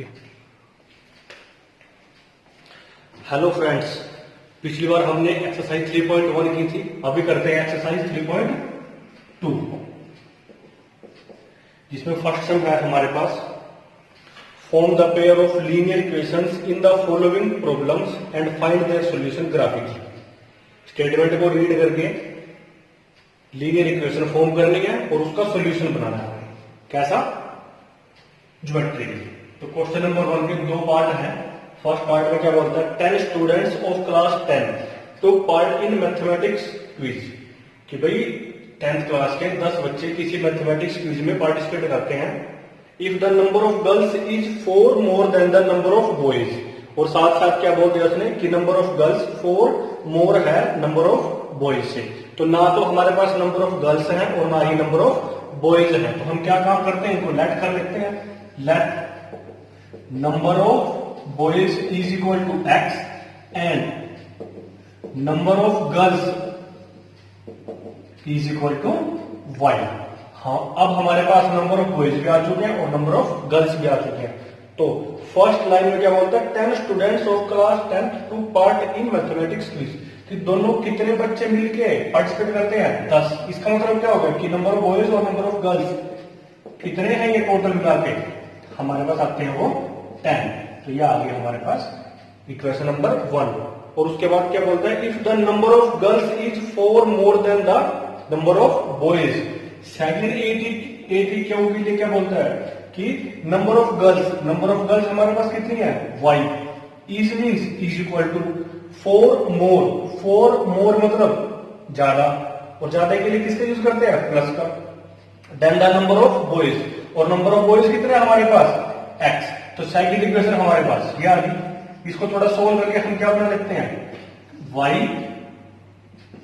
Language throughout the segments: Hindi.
देखिए। हेलो फ्रेंड्स, पिछली बार हमने एक्सरसाइज 3.1 की थी, अभी करते हैं एक्सरसाइज 3.2, जिसमें फर्स्ट सम है हमारे पास, form the pair of linear equations in the following problems and find their solution graphically. Statement को रीड करके लीनियर इक्वेशन फॉर्म करनी है और उसका सॉल्यूशन बनाना है। कैसा? ज्योमेट्रिकली। तो क्वेश्चन नंबर 1 के दो पार्ट हैं। फर्स्ट पार्ट में क्या बोलता है, 10 students of class 10 took part in mathematics quiz, कि भाई 10th क्लास के 10 बच्चे किसी मैथमेटिक्स क्विज में पार्टिसिपेट करते हैं। If the number of girls is 4 more than the number of boys, और साथ साथ क्या बोल दिया उसने कि नंबर ऑफ गर्ल्स 4 मोर है नंबर ऑफ बॉयज से। तो ना तो हमारे पास नंबर ऑफ गर्ल्स हैं और ना ही नंबर ऑफ बॉयज हैं। तो हम क्या काम करते हैं, इनको लेट कर लेते हैं। Let number of boys is equal to x and number of girls is equal to y. हाँ, अब हमारे पास नंबर ऑफ बॉयज भी आ चुके हैं और नंबर ऑफ गर्ल्स भी आ चुके हैं। तो फर्स्ट लाइन में क्या बोलता है, 10 students of class 10 to part in mathematics quiz. कि दोनों कितने बच्चे मिलके पार्टिसिपेट करते हैं? 10। इसका मतलब क्या होगा कि नंबर ऑफ बॉयज और नंबर ऑफ गर्ल्स कितने हैं ये टोटल मिला के? हमारे पास आते हैं वो 10। तो ये आ गया हमारे पास इक्वेशन नंबर 1। और उसके बाद क्या बोलता है, if the number of girls is 4 more than the number of boys. Second 80 क्यों के लिए क्या बोलता है कि नंबर ऑफ गर्ल्स हमारे पास कितनी है? y is means is equal to 4 more मतलब ज्यादा, और ज्यादा के लिए किसका यूज करते हैं? प्लस का। Then the number of boys, और नंबर ऑफ बॉयज कितने हैं हमारे पास? x। तो सेकंड इक्वेशन हमारे पास ये आ गई। इसको थोड़ा सोल्व करके हम क्या बना लेते हैं, y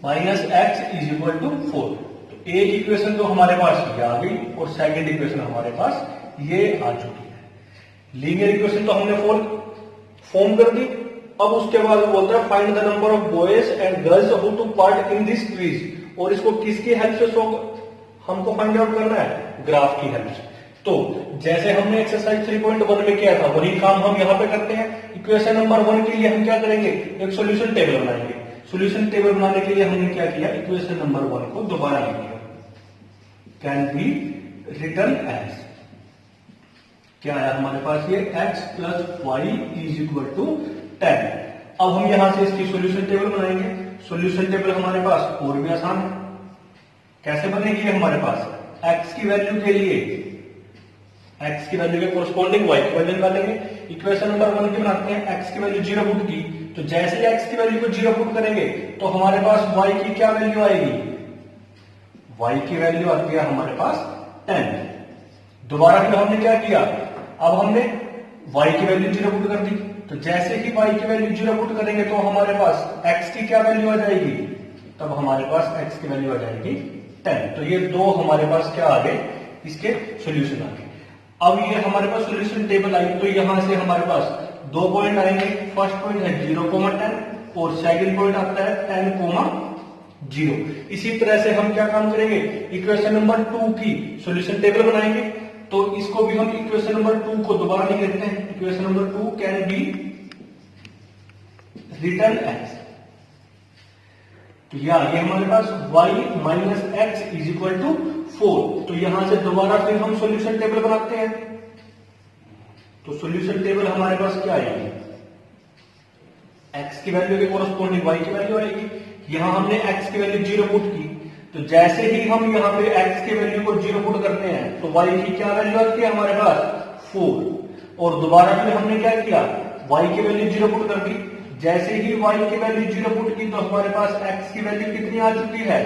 minus x is equal to 4। एक इक्वेशन तो हमारे पास ये आ गई और सेकंड इक्वेशन हमारे पास ये आ चुकी है। लीनियर इक्वेशन तो हमने फॉर्म कर दी। अब उसके बाद बोलता है find the number of boys and girls who to part in this quiz, और इसको किसकी हेल्प से हमको फाइंड आउट करना है? ग्राफ की हेल्प से। तो जैसे हमने एक्सरसाइज 3.1 में किया था वही काम हम यहां पे करते हैं। इक्वेशन नंबर 1 के लिए हम क्या करेंगे, एक सॉल्यूशन टेबल बनाएंगे। सॉल्यूशन टेबल बनाने के लिए हमने क्या किया, इक्वेशन नंबर 1 को दोबारा लिख दिया। कैन बी रिटन एज, क्या है हमारे पास ये x plus y is equal to 10। अब हम यहां से इसकी सॉल्यूशन टेबल बनाएंगे। सॉल्यूशन टेबल हमारे पास और भी आसान है। कैसे बनेगी हमारे पास, x की वैल्यू के लिए x की वैल्यू के कोरस्पॉन्डिंग y की वैल्यू निकालेंगे। इक्वेशन नंबर 1 की बनाते हैं, x की वैल्यू 0 पुट की, तो जैसे ही x की वैल्यू को 0 पुट करेंगे तो हमारे पास y की क्या वैल्यू आएगी? y की वैल्यू आती है हमारे पास 10। दोबारा फिर हमने क्या किया, अब हमने y की वैल्यू 0 पुट कर दी, तो जैसे ही y की वैल्यू 0 पुट करेंगे तो हमारे पास x की क्या वैल्यू आ जाएगी? तब हमारे पास x की वैल्यू आ जाएगी 10। तो ये दो हमारे पास क्या आ गए, इसके सॉल्यूशन आ गए। अब ये हमारे पास सॉल्यूशन टेबल आई, तो यहां से हमारे पास दो पॉइंट आएंगे। फर्स्ट पॉइंट है 0,10 और सेकंड पॉइंट आता है 10,0। इसी तरह से हम क्या काम करेंगे, इक्वेशन नंबर 2 की सॉल्यूशन टेबल बनाएंगे। तो इसको भी हम इक्वेशन नंबर 2 को दोबारा लिख लेते हैं। Equation number 2 can be written as, तो यह हमारे पास y minus x is equal to 4। तो यहां से दोबारा फिर हम सॉल्यूशन टेबल बनाते हैं। तो सॉल्यूशन टेबल हमारे पास क्या आएगी, x की वैल्यू के कोरस्पॉन्डिंग y की वैल्यू आएगी। यहां हमने x की वैल्यू 0 पुट की, तो जैसे ही हम यहां पे x की वैल्यू को 0 पुट करते हैं तो y की क्या वैल्यू आती है हमारे पास? 4। और दोबारा फिर हमने क्या किया, y की वैल्यू 0 पुट कर दी। जैसे ही y की वैल्यू 0 पुट की तो हमारे पास x की वैल्यू कितनी आ चुकी है?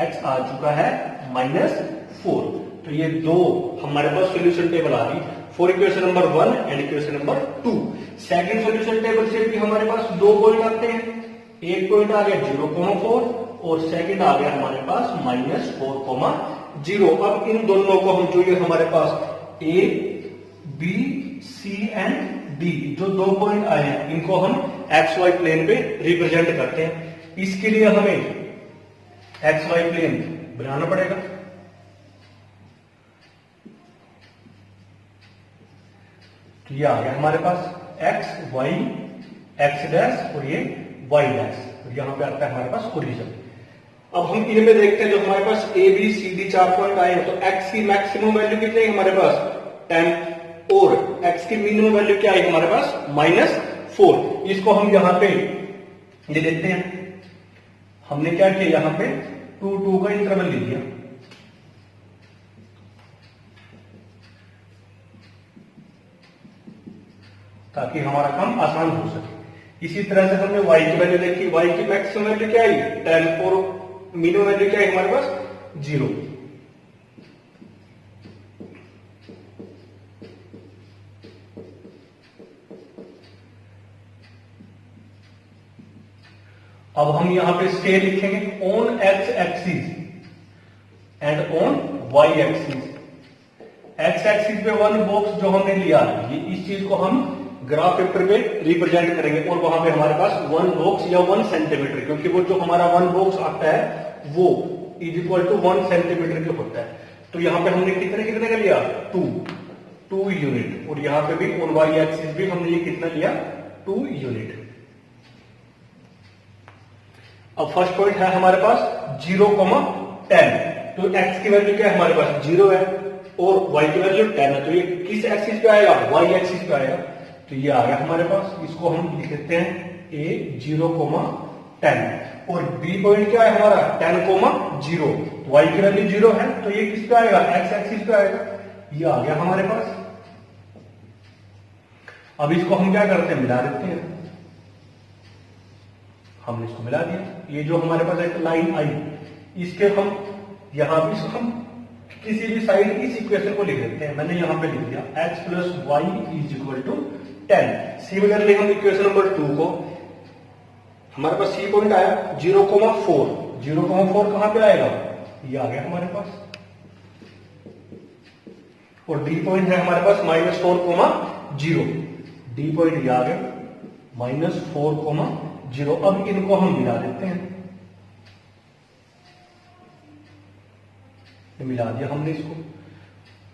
x आ चुका है -4। तो ये दो हमारे पास सॉल्यूशन टेबल आ गई for equation number 1 and equation number 2। Second solution table से भी हमारे पास दो पॉइंट आते हैं। एक पॉइंट आ गया 0,4 और सेकंड आ गया हमारे पास -4,0। अब इन दोनों को हम जो ये हमारे पास a, b, c and d जो दो पॉइंट आए हैं इनको हम xy प्लेन पे रिप्रेजेंट करते हैं। इसके लिए हमें xy प्लेन बनाना पड़ेगा। तो ये आ गया हमारे पास एक्स वाई एक्स डैश और ये वाई डैश, और यहां पे आता है हमारे पास ओरिजिन। अब हम इनमें देखते हैं जो हमारे पास a b c d 4 point आए हैं, तो एक्स की मैक्सिमम वैल्यू कितनी है हमारे पास 10 और एक्स की मिनिमम वैल्यू क्या है हमारे पास -4। इसको हम यहां पे ये देखते हैं, हमने क्या किया यहां पे 2 2 का इंटरवल ले लिया, ताकि हमारा काम आसान हो सके। इसी तरह से हमने y की वैल्यू देखी, y की मैक्सिमम वैल्यू क्या आई 10 और मिनिमम वैल्यू क्या है हमारे पास 0। अब हम यहां पे स्टे लिखेंगे on x axis and on y axis. X axis पे वन बॉक्स जो हमने लिया, ये इस चीज को हम ग्राफ पेपर पे रिप्रेजेंट करेंगे, और वहां पे हमारे पास 1 बॉक्स या 1 सेंटीमीटर, क्योंकि वो जो हमारा 1 बॉक्स आता है वो इज इक्वल टू 1 सेंटीमीटर का होता है। तो यहां पे हमने कितने कितने का लिया 2 यूनिट, और यहां पे भी ऑन वाई एक्सिस भी हमने ये कितना लिया 2 यूनिट। अब फर्स्ट पॉइंट है हमारे पास 0,10, तो x की वैल्यू क्या है हमारे पास 0 है और y की वैल्यू 10 है, तो ये किस एक्सिस पे आएगा y एक्सिस पे आएगा। तो ये आ गया हमारे पास, इसको हम लिख देते हैं a 0,10 और b पॉइंट क्या है हमारा 10,0, तो y की वैल्यू 0 है, तो ये किस पे आएगा x एक्सिस पे आएगा। ये आ गया हमारे पास। अब इसको हम क्या करते हैं मिला देते हैं, हमने इसको मिला दिया। ये जो हमारे पास एक लाइन आई, इसके हम यहां भी हम किसी भी साइड इस इक्वेशन को लिख देते हैं। मैंने यहां पे लिख दिया x plus y is equal to 10। Similarly हम इक्वेशन नंबर 2 को, हमारे पास सी पॉइंट आया 0,4, 0,4 कहां पे आएगा, ये आ गया हमारे पास, और डी पॉइंट है हमारे पास -4,0, डी पॉइंट ये आ गया -4,0। अब इनको हम मिला देते हैं, मिला दिया हमने इसको,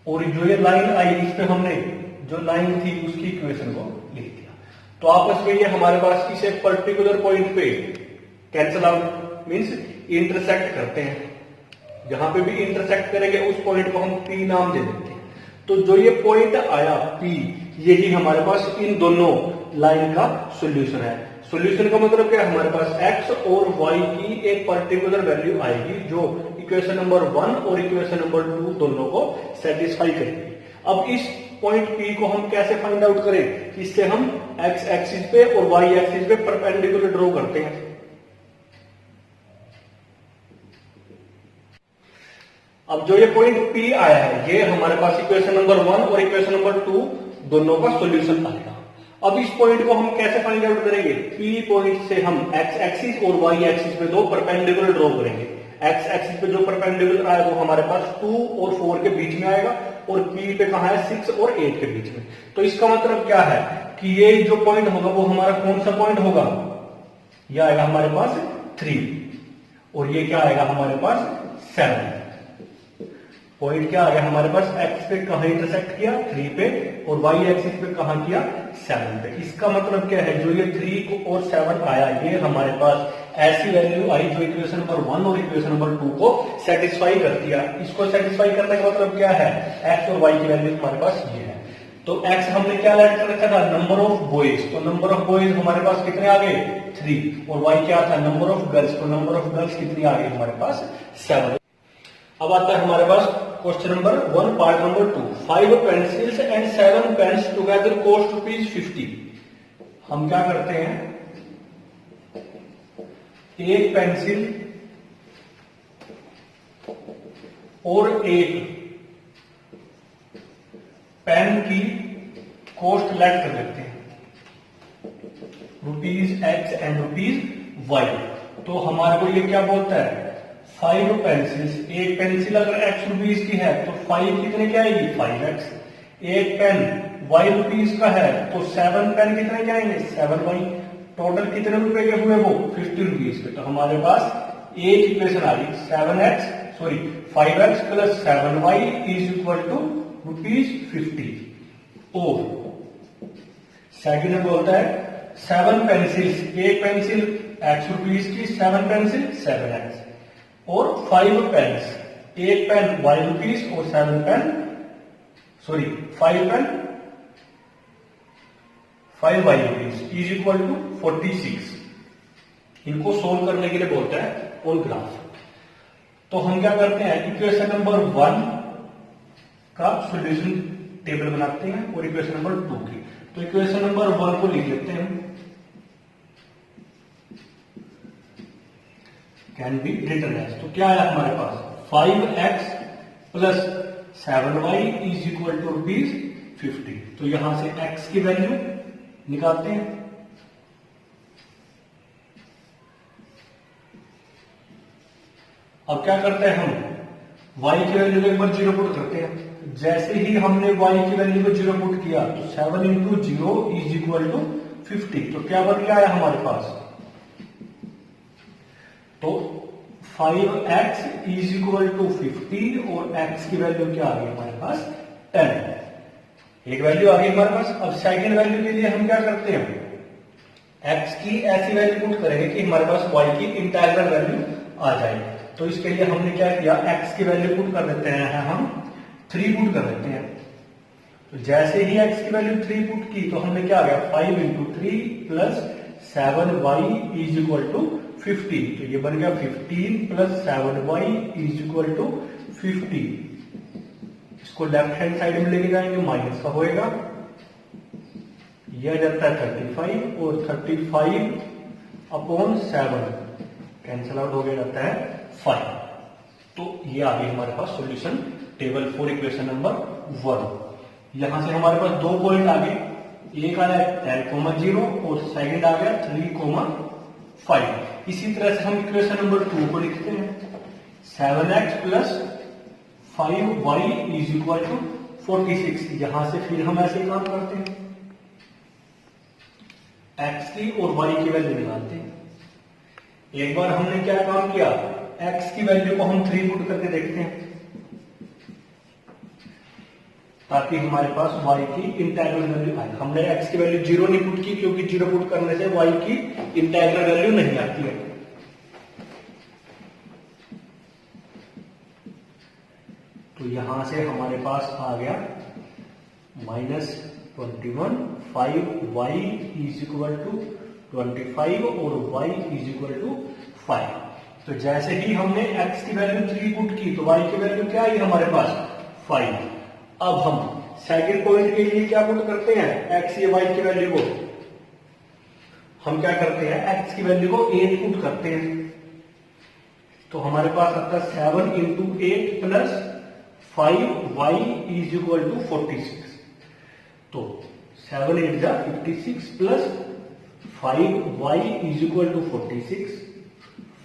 और जो ये लाइन आई इस पे हमने जो लाइन थी उसकी इक्वेशन को लिख दिया। तो आपस में ये हमारे पास इस एक पर्टिकुलर पॉइंट पे कैंसल आउट मींस इंटरसेक्ट करते हैं, जहां पे भी इंटरसेक्ट करेंगे उस पॉइंट को हम P नाम दे देते हैं। तो जो ये पॉइंट आया P, यही हमारे पास इन दोनों लाइन का सॉल्यूशन है। सॉल्यूशन का मतलब क्या है, हमारे पास x और y की एक पर्टिकुलर वैल्यू आएगी जो इक्वेशन नंबर 1 और इक्वेशन नंबर 2 दोनों को सेटिस्फाई करेगी। अब इस पॉइंट P को हम कैसे फाइंड आउट करें, इससे हम x एक्सिस पे और y एक्सिस पे परपेंडिकुलर ड्रॉ करते हैं। अब जो ये पॉइंट P आया है, ये हमारे पास इक्वेशन नंबर 1 और इक्वेशन नंबर 2 दोनों का सॉल्यूशन आएगा। अब इस पॉइंट को हम कैसे फाइंड आउट करेंगे, P पॉइंट से हम x एक्सिस और y एक्सिस पे दो परपेंडिकुलर ड्रॉ करेंगे। x एक्सिस पे जो परपेंडिकुलर आएगा वो हमारे पास 2 और 4 के बीच में आएगा, और P पे कहां है 6 और 8 के बीच में। तो इसका मतलब क्या है कि ये जो पॉइंट होगा वो हमारा कौन सा पॉइंट होगा, ये आएगा हमारे पास 3, और ये क्या आएगा हमारे पास 7। पॉइंट क्या आ गया हमारे पास, x पे कहां इंटरसेक्ट किया 3 पे, और y एक्सिस पे कहां किया 7 पे। इसका मतलब क्या है, जो ये 3 और 7 आया, ये हमारे पास ऐसी वैल्यू आई जो इक्वेशन नंबर 1 और इक्वेशन नंबर 2 को सेटिस्फाई करती है। इसको सेटिस्फाई करने का मतलब क्या है, x और y की वैल्यू हमारे पास ये है। तो x हमने क्या ऐड कर रखा था, नंबर ऑफ बॉयज, तो नंबर ऑफ बॉयज हमारे पास कितने आ गए 3, और y क्या था नंबर ऑफ गर्ल्स, तो नंबर ऑफ गर्ल्स कितनी आ गई हमारे पास 7। अब आता है हमारे पास question number 1 part number 2, 5 pencils and 7 pens together cost ₹50। हम क्या करते हैं, एक पेंसिल और एक पेन की कॉस्ट लेट कर लेते हैं, ₹X एंड ₹Y। तो हमारे को ये क्या बोलता है, 5 पेंसिल्स, एक पेंसिल अगर x रुपीज की है तो 5 कितने की आएगी 5x, एक पेन y रुपीज का है तो 7 पेन कितने के आएंगे 7y। टोटल कितने रुपए के हुए वो 50 रुपीज के। तो हमारे पास एक इक्वेशन आ गई 5x plus 7y is equal to ₹50। और सेकंड में बोलता है 7 पेंसिल्स, एक पेंसिल x रुपीज की, 7 पेंसिल 7x, और 5 पेन्स, एक पेन y रुपीज और 5 pen 5 y rupees is equal to 46। इनको सोल्व करने के लिए बोलता है ऑन ग्राफ। तो हम क्या करते हैं, इक्वेशन नंबर 1 का सॉल्यूशन टेबल बनाते हैं और इक्वेशन नंबर 2 की। तो इक्वेशन नंबर 1 को लिख लेते हैं, कैन बी रिटन एज। तो क्या है हमारे पास 5x plus 7y is equal to ₹50। तो यहां से x की वैल्यू निकालते हैं। अब क्या करते हैं, हम y की वैल्यू को एक बार 0 पुट करते हैं। जैसे ही हमने y की वैल्यू को 0 पुट किया तो 7 इंटू 0 इज इक्वल टू 50। तो क्या बन गया है हमारे पास, तो 5x इज इक्वल टू 50 और x की वैल्यू क्या आ गई हमारे पास 10। एक वैल्यू आ गई हमारे पास। अब सेकंड वैल्यू के लिए हम क्या करते हैं, x की ऐसी वैल्यू पुट करेंगे कि हमारे पास y की इंटीग्रल वैल्यू आ जाए। तो इसके लिए हमने क्या किया, x की वैल्यू पुट कर देते हैं, हम 3 पुट कर देते हैं। तो जैसे ही x की वैल्यू 3 पुट की तो हमने क्या आ गया 5 into 3 plus 7y is equal to 50। तो ये बन गया 15 plus 7y is equal to 50। इसको लेफ्ट हैंड साइड में लेके जाएंगे, माइनस का होएगा, यह जाता है 35 और 35 अपॉन 7 कैंसल आउट हो गया, जाता है 5। तो ये आ गई हमारे पास solution table for equation number 1। यहां से हमारे पास 2 पॉइंट आ गए, एक आया 10,0 और सेकंड आ गया 3,5। इसी तरह से हम इक्वेशन नंबर 2 को लिखते हैं, 7x plus 5y is equal to 46। यहां से फिर हम ऐसे काम करते हैं, x की और y की वैल्यू निकालते हैं। एक बार हमने क्या काम किया, x की वैल्यू को हम 3 पुट करके देखते हैं ताकि हमारे पास y की इंटीग्रल वैल्यू आए। हमने x की वैल्यू 0 नहीं पुट की, क्योंकि 0 पुट करने से y की इंटीग्रल वैल्यू नहीं आती है। तो यहां से हमारे पास आ गया -21, 5y इज इक्वल टू 25 और y इज इक्वल टू 5। तो जैसे ही हमने x की वैल्यू 3 पुट की तो y की वैल्यू क्या आई हमारे पास 5। अब हम सेकंड पॉइंट के लिए क्या पुट करते हैं, x या y की वैल्यू को हम क्या करते हैं, x की वैल्यू को 8 पुट करते हैं। तो हमारे पास आता है 7 into 8 plus 5y is equal to 46। तो 7 8 जा 56 plus 5y is equal to 46,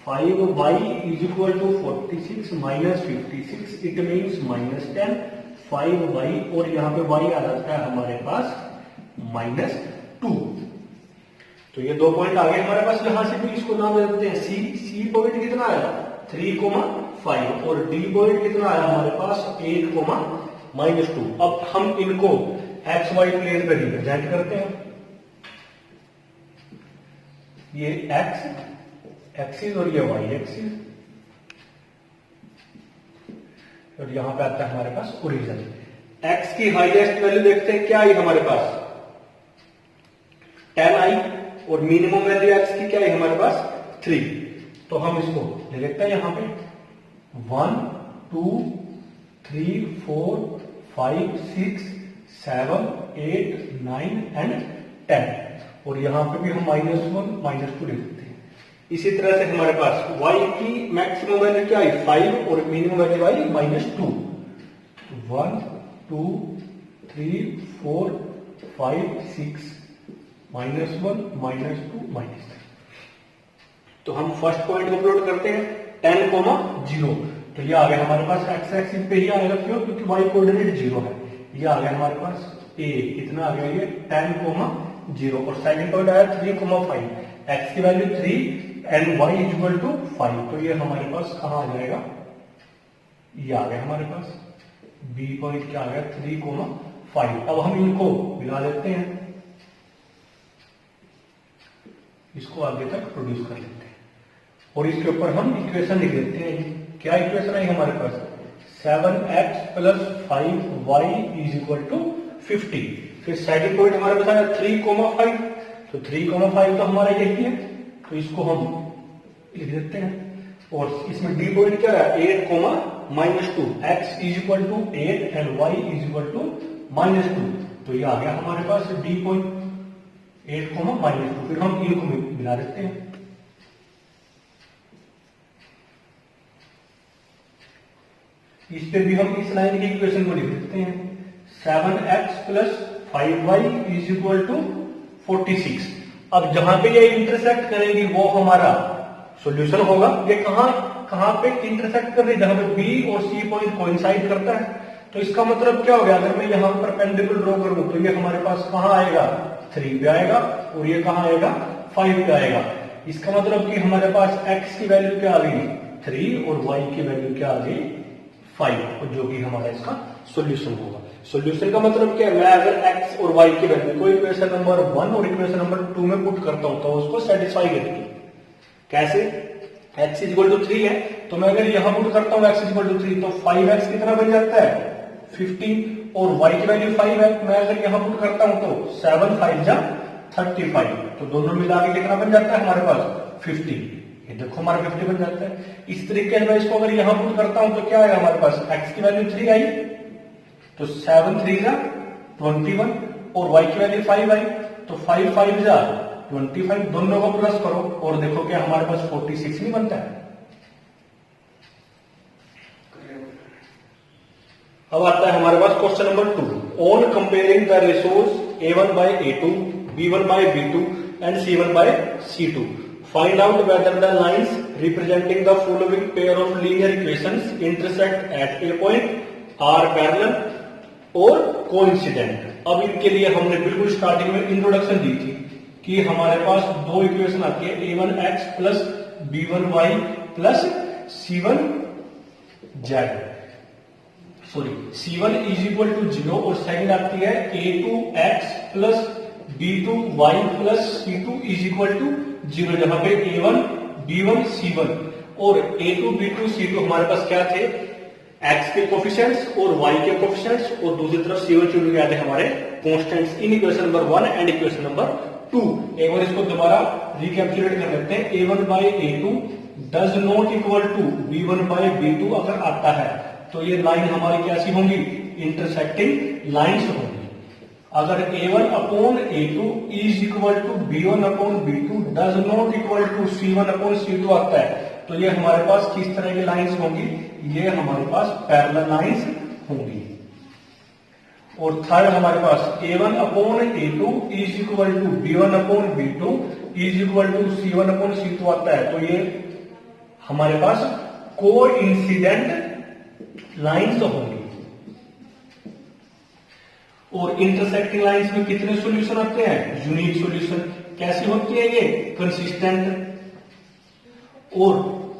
5y is equal to 46 minus 56, it means -10, 5y और यहाँ पे y आ जाता है हमारे पास -2। तो ये 2 पॉइंट आ गए हमारे पास। यहां से भी इसको नाम देते हैं सी पॉइंट कितना आया 3,5 और डी पॉइंट कितना आया हमारे पास 8,-2। अब हम इनको एक्स वाई प्लेन पे रिप्रेजेंट करते हैं। ये एक्स एक्सिस और ये वाई एक्सिस, और यहां पे आता है हमारे पास ओरिजिन। एक्स की हाईएस्ट वैल्यू देखते हैं, क्या आई हमारे पास 10 आई, और मिनिमम वैल्यू एक्स की क्या आई हमारे पास 3। तो हम इसको ले लेते हैं यहां पे 1 2 3 4 5 6 7 8 9 एंड 10, और यहां पे भी हम -1 -2 ले लेते हैं। इसी तरह से हमारे पास y की मैक्सिमम वैल्यू क्या आई 5 और मिनिमम वैल्यू आई -2। 1 2 3 4 5 6 -1 -2 -3। तो हम फर्स्ट पॉइंट को प्लॉट करते हैं 10,0। तो ये आ गया हमारे पास एक्स एक्सिस पे ही आएगा, क्यों, क्योंकि y कोऑर्डिनेट 0 है। ये आ गया हमारे पास a, कितना आ गया ये 10,0, और सेकंड पॉइंट आया 3,5, x की value 3 and y is equal to 5। तो ये हमारे पास कहां आ जाएगा, ये आ गया हमारे पास b पॉइंट क्या आ गया 3,5। अब हम इनको मिला लेते हैं, इसको आगे तक प्रोड्यूस कर लेते हैं और इसके ऊपर हम इक्वेशन लिख देते हैं। क्या इक्वेशन है हमारे पास? 7x plus 5y is equal to 50। फिर सेकंड पॉइंट हमारे पास आया 3,5, तो 3,5 तो हमारा यही है, तो इसको हम लिख देते हैं। और इसमें डी पॉइंट क्या है? 8,-2, x is equal to 8 and y is equal to -2। तो ये आ गया हमारे पास डी पॉइंट 8,-2। फिर हम इनको मिला देते हैं। इस पे भी हम इस लाइन की इक्वेशन को लिख देते हैं। 7x plus 5y is equal to 46। अब जहां पे ये इंटरसेक्ट करेंगी वो हमारा सॉल्यूशन होगा। ये कहां पे इंटरसेक्ट कर रही है? जहां पे B और C पॉइंट कोइंसाइड करता है। तो इसका मतलब क्या हो गया? अगर मैं यहां पर परपेंडिकुलर ड्रॉ करूं तो ये हमारे पास कहां आएगा? 3 पे आएगा और ये कहां आएगा? 5 पे आएगा। इसका मतलब कि हमारे पास x की वैल्यू क्या आ गई? 3 और y की वैल्यू क्या आ गई? 5, और जो कि हमारा इसका सॉल्यूशन होगा। सॉल्यूशन का मतलब क्या है? मैं अगर x और y की वैल्यू को इक्वेशन नंबर 1 और इक्वेशन नंबर 2 में पुट करता हूं तो उसको सेटिस्फाई करेगी। कैसे? x इज इक्वल टू 3 है, तो मैं अगर यहां पुट करता हूं x इज इक्वल टू 3 तो 5x कितना बन जाता है? 15, और y की वैल्यू 5 है। मैं अगर यहां पुट करता हूं तो 7 5 जा 35, तो दोनों मिला के कितना बन जाता है हमारे पास? 50। ये देखो हमारा 50 बन जाता है। इस तरीके से मैं इसको अगर यहां पुट करता हूं तो क्या आएगा हमारे पास? x की वैल्यू 3 आई, तो 7 3 जा 21, और y की वैल्यू 5 आई, तो 5 5 जा 25। दोनों को प्लस करो और देखो क्या हमारे पास 46 नहीं बनता है। अब आता है हमारे पास question number 2। On comparing the ratios a1 by a2, b1 by b2 and c1 by c2, find out whether the lines representing the following pair of linear equations intersect at a point, are parallel or coincident। अब इनके लिए हमने बिल्कुल स्टार्टिंग में इंट्रोडक्शन दी थी कि हमारे पास दो इक्वेशन आती है, a1x plus b1y plus c1z, sorry c1 is equal to 0, और सेकंड आती है a2x plus b2y plus c2 is equal to 0, जहां पे a1 b1 c1 और a2 b2 c2 हमारे पास क्या थे? x के कोफिशिएंट्स और y के कोफिशिएंट्स, और दूसरी तरफ c1 c2 क्या थे? हमारे constants in equation number 1 and equation number 2। एक बार इसको दोबारा रिकैप्चुलेट कर लेते हैं। a1 by a2 does not equal to b1 by b2 अगर आता है तो ये लाइन हमारी कैसी होंगी? इंटरसेक्टिंग लाइंस होंगी। अगर a1 upon a2 is equal to b1 upon b2 does not equal to c1 upon c2 आता है तो ये हमारे पास किस तरह की लाइंस होंगी? ये हमारे पास पैरेलल लाइंस होंगी। और थर्ड हमारे पास a1 upon a2 is equal to b1 upon b2 is equal to c1 upon c2 आता है तो ये हमारे पास कोइंसिडेंट लाइंस होंगी। और इंटरसेक्टिंग लाइंस में कितने सॉल्यूशन आते हैं? Unique solution. कैसी होती है ये? कंसिस्टेंट और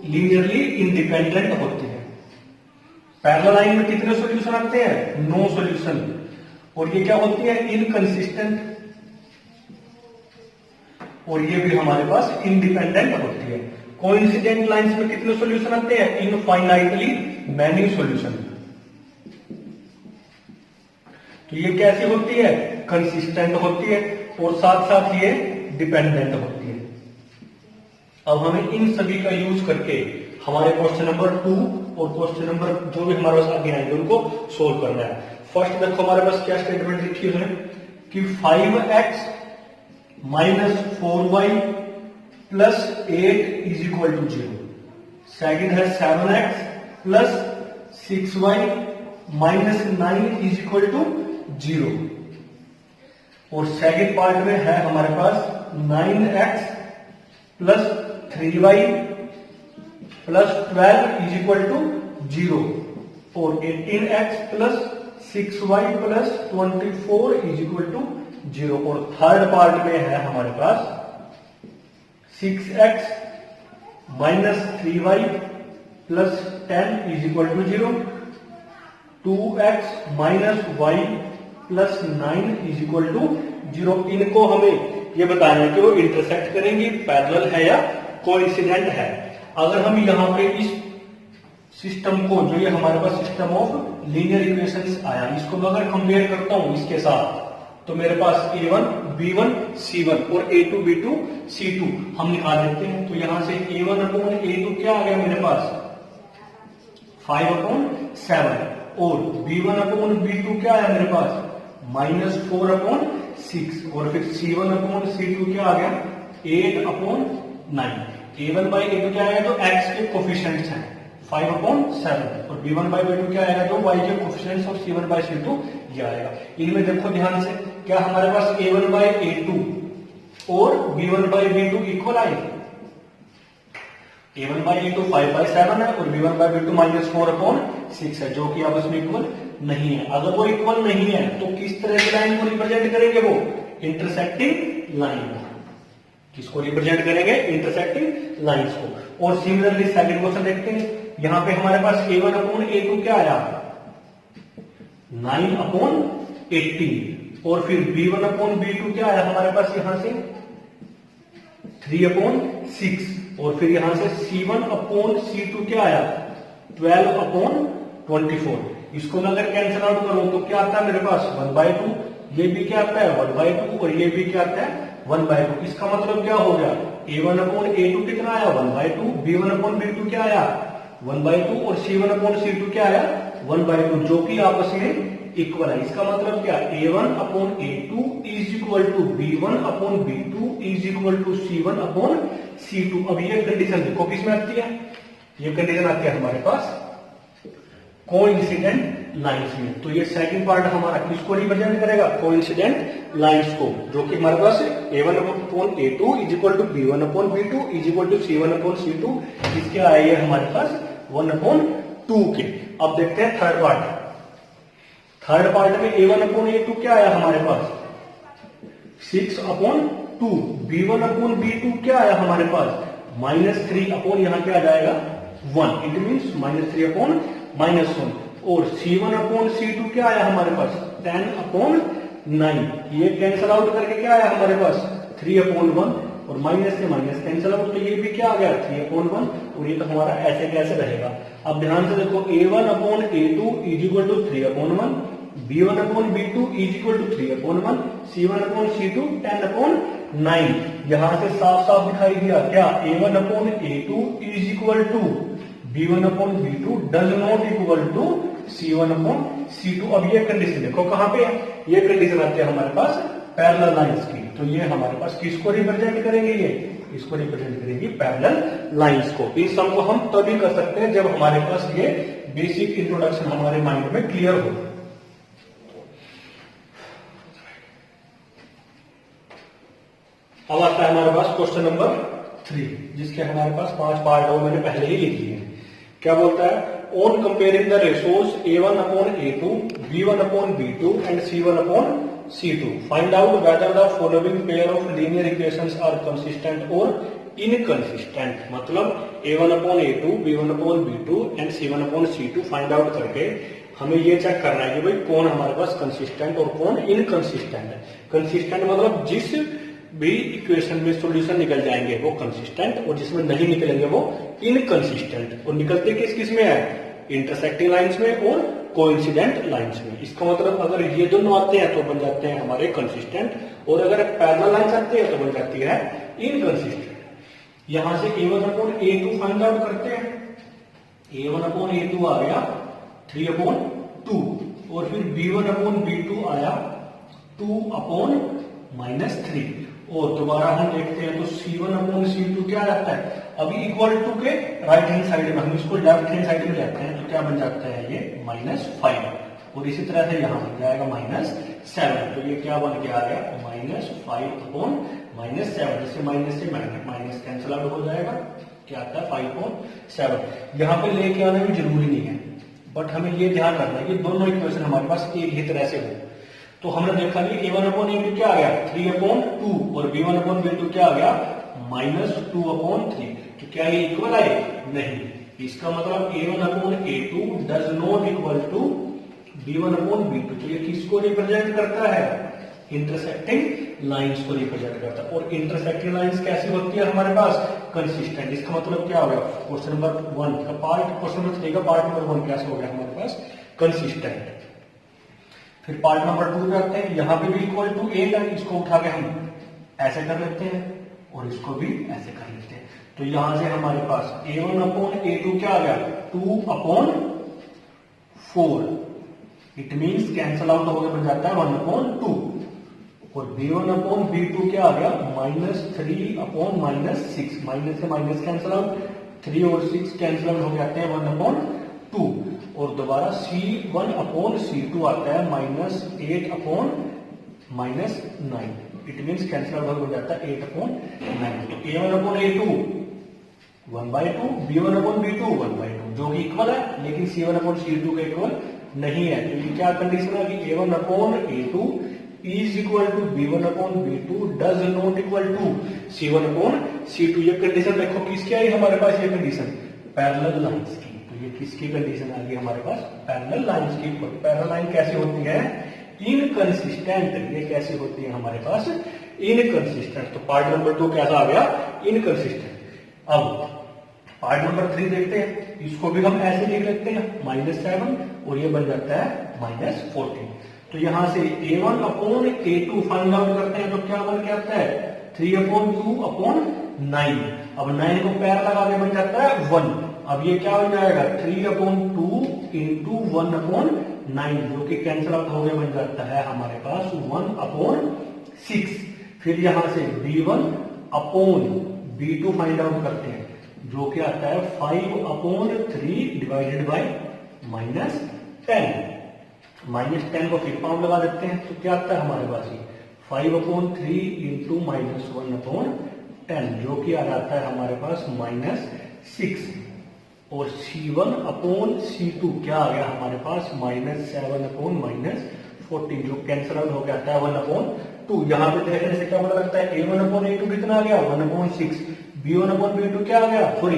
लीनियरली इंडिपेंडेंट होते हैं। पैरेलल लाइन में कितने सॉल्यूशन आते हैं? No solution. और ये क्या होती है? इनकंसिस्टेंट, और ये भी हमारे पास इंडिपेंडेंट होती है। कोइंसिडेंट लाइंस में कितने सॉल्यूशन आते हैं? Infinitely many solution. तो ये कैसी होती है? कंसिस्टेंट होती है और साथ साथ ये डिपेंडेंट होती है। अब हमें इन सभी का यूज करके हमारे क्वेश्चन नंबर 2 और क्वेश्चन नंबर जो भी हमारे पास आगे आएंगे उनको सोल्व करना है। फर्स्ट देखो हमारे पास क्या स्टेटमेंट लिखी है कि 5x minus 4y plus 8 is equal to 0। Second है 7x plus 6y minus 9 is equal to 0। और सेकेंड पार्ट में है हमारे पास 9x plus 3y plus 12 is equal to 0 और 18x plus 6y plus 24 is equal to 0। और थर्ड पार्ट में है हमारे पास 6x minus 3y plus 10 is equal to 0, 2x minus y plus 9 is equal to 0। इनको हमें ये बताना है कि वो इंटरसेक्ट करेंगी, पैरेलल है या कोइंसिडेंट है। अगर हम यहाँ पे इस सिस्टम को, जो ये हमारे पास सिस्टम ऑफ लीनियर इक्वेशंस आया, इसको मैं अगर कंपेयर करता हूं इसके साथ, तो मेरे पास A1 B1 C1 और A2 B2 C2 हम निकाल देते हैं। तो यहां से A1 अपॉन A2 क्या आ गया मेरे पास 5/7 और B1 अपॉन B2 क्या आया मेरे पास -4/6 और फिर C1 अपॉन C2 क्या आ गया 8/9। A1 बाई A2 क्या आएगा, जो x के कोफिशिएंट्स हैं 5/7 और B1 बाई B2 क्या आएगा, जो y के कोफिशिएंट्स और C1 बाई C2 ये आएगा। इनमें देखो ध्यान से, क्या हमारे पास A1 बाई A2 और B1 बाई B2 इक्वल आए। A1 बाई A2 5/7 है और B1 बाई B2 -4/6 है, जो कि आपस में इक्वल नहीं है। अगर वो इक्वल नहीं है तो किस तरह की लाइन को रिप्रेजेंट करेंगे, वो इंटरसेक्टिंग लाइन। किसको रिप्रेजेंट करेंगे, इंटरसेक्टिंग लाइंस को। और सिमिलरली सेकंड क्वेश्चन देखते हैं। यहां पे हमारे पास A1 अपॉन A2 क्या आया 9/18 और फिर B1 अपॉन B2 क्या आया हमारे पास यहां से 3/6 और फिर यहां से C1 अपॉन C2 क्या आया 12/24। इसको मैं अगर कैंसिल आउट करूं तो क्या आता है मेरे पास 1/2, ये भी क्या आता है 1/2 और ये भी क्या आता है 1/2। इसका मतलब क्या हो गया A1 अपॉन A2 कितना आया 1/2, B1 अपॉन B2 क्या आया 1/2 और C1 अपॉन C2 क्या आया 1/2, जो कि आपस में इक्वल है। इसका मतलब क्या A1 upon A2 is equal to B1 upon B2 is equal to C1 upon C2। अब ये कंडीशन देखो किसमें आती है, ये कंडीशन आती है हमारे पास कोइंसिडेंट लाइंस में। तो ये सेकंड पार्ट हमारा किसको रिप्रेजेंट करेगा, कोइंसिडेंट लाइंस को, जो कि हमारे पास A1 upon A2 is equal to B1 upon B2 is equal to C1 upon C2। इसके आए ये हमारे पास 1/2 के। अब देखते हैं थर्ड पार्ट। थर्ड पार्ट में A1 अपॉन A2 क्या आया हमारे पास 6/2, B1 अपॉन B2 क्या आया हमारे पास -3 अपॉन यहाँ क्या आ जाएगा 1, इट मीन्स -3/-1 और C1 अपॉन C2 क्या आया हमारे पास 10/9। ये कैंसल आउट करके क्या आया हमारे पास 3/1 और माइनस से माइनस कैंसल आउट, तो ये भी क्या आ गया 3/1 और ये तो हमारा ऐसे कैसे रहेगा। अब ध्यान से देखो A1 upon A2 is equal to 3/1, B1 upon B2 is equal to 3/1, C1 upon C2 10/9। यहां से साफ साफ दिखाई दिया क्या A1 upon A2 is equal to B1 upon B2 does not equal to C1 upon C2। अब ये कंडीशन देखो कहां पे है, ये कंडीशन आती है हमारे पास पैरेलल लाइंस की। तो ये हमारे पास किसको रिप्रेजेंट करेंगे, ये इसको रिप्रेजेंट करेंगे पैरेलल लाइंस को। इस सम को हम तभी कर सकते हैं जब हमारे पास ये बेसिक इंट्रोडक्शन हमारे माइंड में क्लियर हो। अब आता है हमारे पास क्वेश्चन नंबर 3, जिसके हमारे पास 5 पार्ट हो, मैंने पहले ही लिख लिए। क्या बोलता है, on comparing the ratios A1 upon A2, B1 upon B2 and C1 upon C2, find out whether the following pair of linear equations are consistent और इनकंसिस्टेंट। मतलब A1 upon A2, B1 upon B2 and C1 upon C2 find out करके हमें ये चेक करना है कि भाई कौन हमारे पास कंसिस्टेंट और कौन इनकंसिस्टेंट है। कंसिस्टेंट मतलब जिस भी इक्वेशन में सॉल्यूशन निकल जाएंगे वो कंसिस्टेंट, और जिसमें नहीं निकलेंगे वो इनकंसिस्टेंट। और निकलते किस में है, इंटरसेक्टिंग लाइंस में और कोइंसिडेंट लाइंस में। इसका मतलब अगर ये दोनों आते हैं तो बन जाते हैं हमारे कंसिस्टेंट, और अगर पैरेलल लाइंस आती है तो बन जाती है इनकंसिस्टेंट। यहां से A1 upon A2 find out करते हैं। A1 अपॉन A2 आ गया 3/2 और फिर B1 अपॉन B2 आया 2/-3 और दोबारा हम देखते हैं तो C1 अपॉन C2 क्या आता है, अभी इक्वल टू के राइट हैंड साइड में हम इसको लेफ्ट हैंड साइड में लेते हैं तो क्या बन जाता है ये -5 और इसी तरह से यहां बन जाएगा -7। तो ये क्या बन के आ गया -5/-7, जिससे माइनस से माइनस कैंसिल आउट हो जाएगा, क्या आता है 5/7। यहाँ पे लेके आना भी जरूरी नहीं है, बट हमें ये ध्यान रखना है कि दोनों इक्वेशन हमारे पास एक ही तरह से हो। तो हमने देखा कि A1 अपॉन A2 क्या आ गया 3/2 और B1 अपॉन B2 क्या आ गया -2/3। तो क्या ये इक्वल आए, नहीं। इसका मतलब A1 upon A2 does not equal to B1 upon B2। तो ये किसको रिप्रेजेंट करता है, इंटरसेक्टिंग लाइंस को रिप्रेजेंट करता है। और इंटरसेक्टिंग लाइंस कैसी होती है हमारे पास? कंसिस्टेंट। इसका मतलब क्या हो गया? क्वेश्चन नंबर 1 का पार्ट, क्वेश्चन नंबर 3 का पार्ट नंबर 1 कैसे हो गया हमारे पास? कंसिस्टेंट। फिर पार्ट नंबर 2 पे आते हैं, यहां पे भी इक्वल टू 8 है, इसको उठा के हम ऐसे कर लेते हैं और इसको भी ऐसे कर लेते हैं। तो यहां से हमारे पास a1 अपॉन a2 क्या आ गया? 2 upon 4। It means cancel out हो गया, बन जाता है 1 अपॉन 2। और b1 अपॉन b2 क्या आ गया? -3 अपॉन -6। माइनस से माइनस कैंसल आउट, 3 और 6 कैंसल आउट हो जाते हैं 1 अपॉन 2। और दोबारा c1 अपॉन c2 आता है -8 upon -9। It means cancel out हो जाता है 8 अपॉन 9। तो a1 upon a2 1/2, b1 upon b2 1/2, जो कि इक्वल है, लेकिन c1 अपॉन c2 के इक्वल नहीं है। तो ये क्या कंडीशन है कि a1 upon a2 is equal to b1 upon b2 does not equal to c1 upon c2। ये कंडीशन देखो किसकी आई हमारे पास? ये कंडीशन पैरेलल लाइंस की। तो ये किसकी कंडीशन आ गई हमारे पास? पैरेलल लाइंस की। पैरेलल लाइन कैसी होती है? इनकंसिस्टेंट। ये कैसी होती है हमारे पास? इनकंसिस्टेंट। तो पार्ट नंबर 2 कैसा आ गया? इनकंसिस्टेंट। अब पार्ट नंबर 3 देखते हैं, इसको भी हम ऐसे लिख लेते हैं -7 और ये बन जाता है -14। तो यहां से a1 upon a2 find out करते हैं, तो क्या बन के आता है? 3 अपॉन 2 अपॉन 9। अब 9 को पैर लगा के बन जाता है 1। अब ये क्या बन जाएगा? 3 अपॉन 2 इंटू 1 अपॉन 9, जो कि कैंसल आउट हो गया, बन जाता है हमारे पास 1 अपॉन 6। फिर यहां से b1 upon b2 find out करते हैं, जो कि आता है 5 अपॉन 3 डिवाइडेड बाई -10। -10 को फिर पाउंड लगा देते हैं, तो क्या आता है हमारे पास? 5 अपॉन 3 इंटू -1 अपॉन 10, जो कि आ जाता है हमारे पास -6। और c1 अपॉन c2 क्या आ गया हमारे पास? -7 अपॉन -14, जो कैंसल आउट होकर आता है 1 अपॉन 2। यहां पे देखने से क्या पता लगता है? a1 अपॉन a2 कितना आ गया? 1 अपॉन 6। b1 अपॉन b2 क्या आ गया? सॉरी,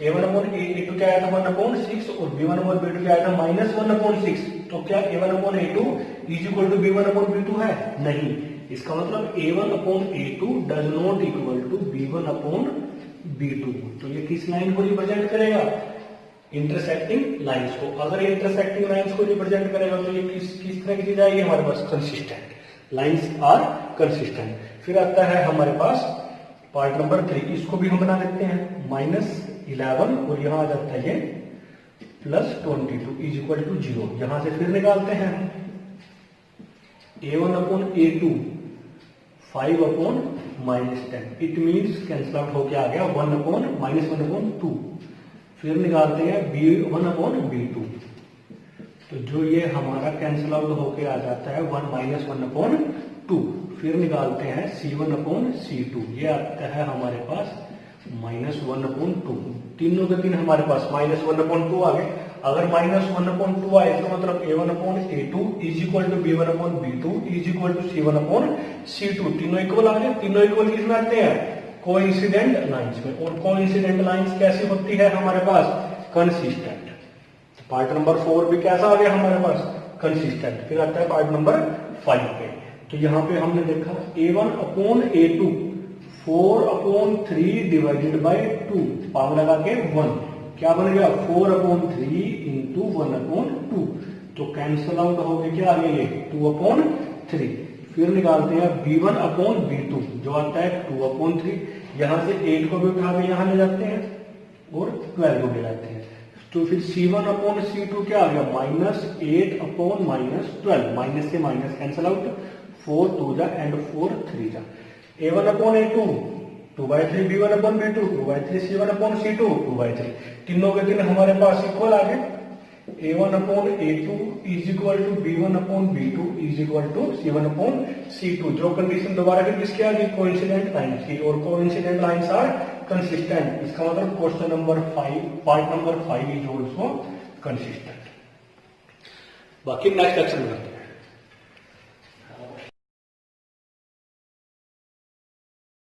a1 अपॉन a2 क्या आया था? 1 अपॉन 6। और b1 अपॉन b2 क्या आया था? -1 अपॉन 6। तो क्या a1 upon a2 is equal to b1 upon b2 है? नहीं। इसका मतलब a1 upon a2 does not equal to b1 upon b2। तो ये किस लाइन को रिप्रेजेंट करेगा? इंटरसेक्टिंग लाइंस को। अगर इंटरसेक्टिंग लाइंस को रिप्रेजेंट करेगा तो ये किस तरह की चीज आएगी हमारे पास? कंसिस्टेंट। Lines are consistent. फिर आता है हमारे पास पार्ट नंबर 3, इसको भी हम बना देते हैं -11 और यहां आ जाता है ये +22 इज इक्वल टू 0। यहां से फिर निकालते हैं a1 upon a2 5 upon -10। It means cancel out होके आ गया 1 अपॉन 2। फिर निकालते हैं b1 अपॉन b2, तो जो ये हमारा कैंसल आउट होके आ जाता है 1 अपॉन 2। फिर निकालते हैं c1 अपॉन c2, ये आता है हमारे पास -1 अपॉन 2। तीनों के तीन हमारे पास -1 अपॉन 2 आ गए। अगर -1 अपॉन 2 आए तो मतलब a1 upon a2 is equal to b1 upon b2 is equal to c1 upon c2। तीनों इक्वल आ गए। तीनों इक्वल किस में आते हैं? कोइंसिडेंट लाइंस में। और कोइंसिडेंट लाइंस कैसी होती है हमारे पास? कंसिस्टेंट। पार्ट नंबर 4 भी कैसा आ गया हमारे पास? कंसिस्टेंट। फिर आता है पार्ट नंबर 5 पे। तो यहां पे हमने देखा a1 upon a2 4 upon 3 divided by 2, power लगा के 1, क्या बन गया? 4 अपॉन 3 इंटू 1 अपॉन 2। तो कैंसल आउट हो गया, क्या आ गया? ये 2 अपॉन 3। फिर निकालते हैं b1 अपॉन b2, जो आता है 2 अपॉन 3। यहां से 8 को भी उठा के यहां ले जाते हैं और 12 को ले जाते हैं। तो फिर c1 अपॉन c2 क्या आ गया? -8 अपॉन -12। माइनस से माइनस कैंसल आउट, 4 2 जा एंड 4 3 जा। a1 upon a2 2/3, b1 upon b2 2/3, c1 upon c2 2/3। तीनों के तीन हमारे पास इक्वल आ गए। a1 upon a2 is equal to b1 upon b2 is equal to c1 upon c2। जो कंडीशन दोबारा फिर किसकी आ गई? कोइंसिडेंट लाइंस की। और कोइंसिडेंट लाइंस आर कंसिस्टेंट। इसका मतलब question number 5, part number 5 is also consistent. बाकी नेक्स्ट लेक्चर में करते हैं।